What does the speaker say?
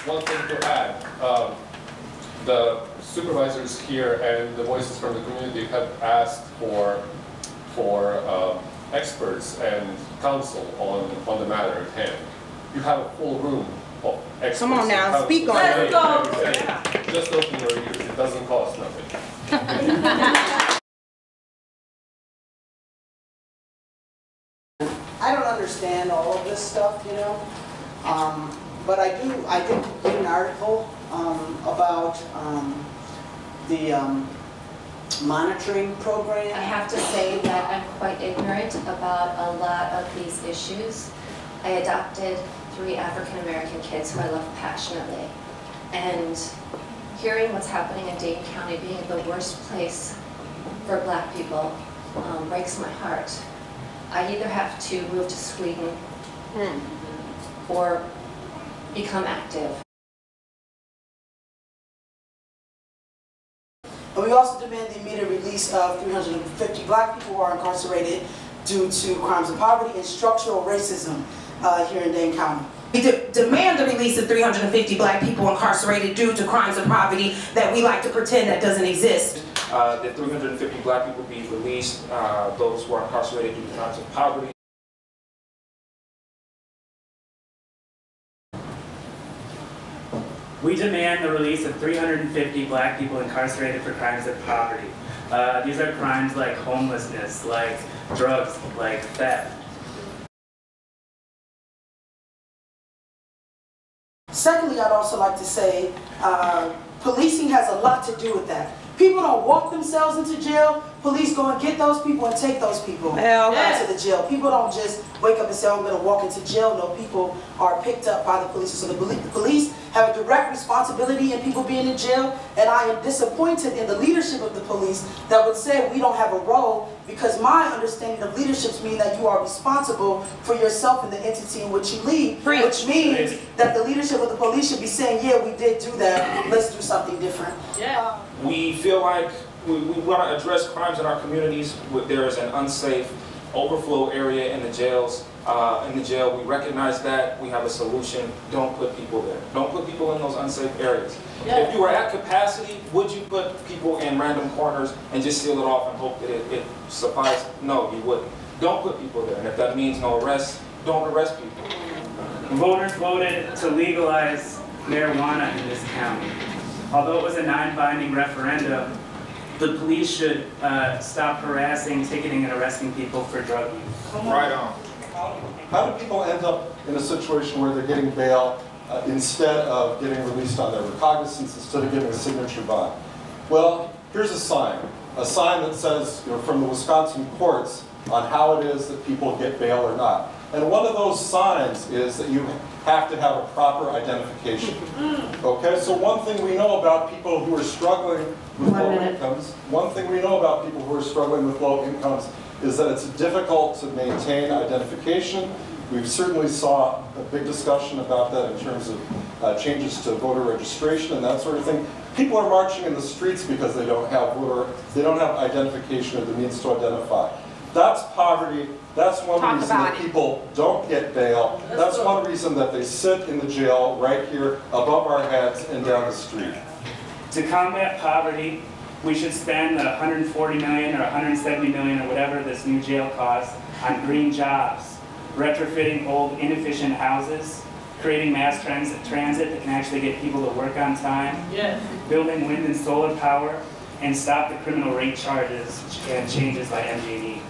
one thing to add. The supervisors here and the voices from the community have asked for experts and counsel on the matter at hand. You have a full room of experts. Come on now, speak on it. Let's go. Just open your ears. It doesn't cost nothing. I don't understand all of this stuff, you know, but I did read an article about the monitoring program. I have to say that I'm quite ignorant about a lot of these issues. I adopted 3 African American kids who I love passionately, and hearing what's happening in Dane County being the worst place for Black people breaks my heart. I either have to move to Sweden or become active. And we also demand the immediate release of 350 Black people who are incarcerated due to crimes of poverty and structural racism here in Dane County. We demand the release of 350 Black people incarcerated due to crimes of poverty that we like to pretend that doesn't exist. That 350 Black people be released, those who are incarcerated due to crimes of poverty. We demand the release of 350 Black people incarcerated for crimes of poverty. These are crimes like homelessness, like drugs, like theft. Secondly, I'd also like to say policing has a lot to do with that. People don't walk themselves into jail. Police go and get those people and take those people to the jail. People don't just wake up and say, oh, I'm going to walk into jail. No, people are picked up by the police. So the police have a direct responsibility in people being in jail, and I am disappointed in the leadership of the police that would say we don't have a role, because my understanding of leaderships mean that you are responsible for yourself and the entity in which you lead, which means that the leadership of the police should be saying, yeah, we did do that, let's do something different. Yeah. We feel like we want to address crimes in our communities. There is an unsafe overflow area in the jails. We recognize that. We have a solution. Don't put people there. Don't put people in those unsafe areas. Yeah. If you were at capacity, would you put people in random corners and just seal it off and hope that it suffices? No, you wouldn't. Don't put people there. And if that means no arrests, don't arrest people. Voters voted to legalize marijuana in this county. Although it was a non-binding referendum, the police should stop harassing, ticketing, and arresting people for drug use. Right on. How do people end up in a situation where they're getting bail instead of getting released on their recognizance, instead of getting a signature bond? Well, here's a sign that says, you know, from the Wisconsin courts on how it is that people get bail or not. And one of those signs is that you have to have a proper identification. Okay, so one thing we know about people who are struggling with low incomes, is that it's difficult to maintain identification. We've certainly saw a big discussion about that in terms of changes to voter registration and that sort of thing. People are marching in the streets because they don't have identification or the means to identify. That's poverty. That's one reason that people don't get bail. That's one reason that they sit in the jail right here above our heads and down the street. To combat poverty, we should spend the $140 million or $170 million or whatever this new jail costs on green jobs, retrofitting old inefficient houses, creating mass transit that can actually get people to work on time, building wind and solar power, and stop the criminal rate charges and changes by MG&E.